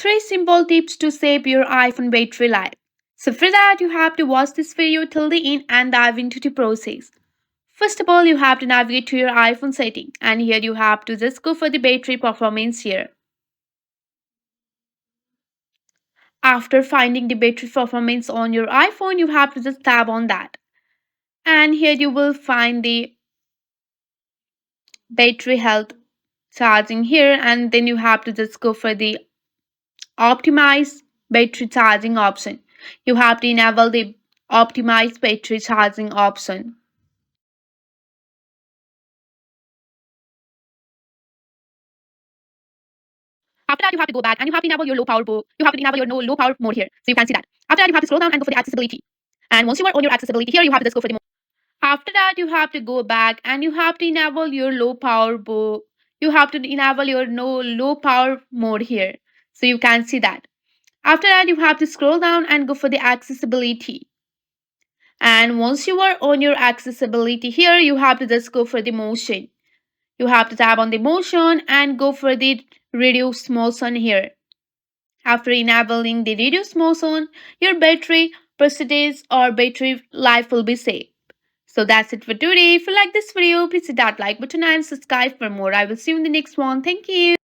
3 simple tips to save your iPhone battery life. So for that you have to watch this video till the end and dive into the process. First of all, you have to navigate to your iPhone setting and here you have to just go for the battery performance here. After finding the battery performance on your iPhone, you have to just tap on that. And here you will find the battery health charging here and then you have to just go for the optimize battery charging option. You have to enable the optimize battery charging option. After that, you have to go back and you have to enable your low power you have to enable your no low power mode here. So you can see that. After that, you have to scroll down and go for the accessibility. And once you are on your accessibility here, you have to just go for the mode. After that, you have to go back and you have to enable your low power you have to enable your no low power mode here. So you can see that. After that, you have to scroll down and go for the accessibility. And once you are on your accessibility here, you have to just go for the motion. You have to tap on the motion and go for the reduce motion here. After enabling the reduce motion, your battery percentage or battery life will be saved. So that's it for today. If you like this video, please hit that like button and subscribe for more. I will see you in the next one. Thank you.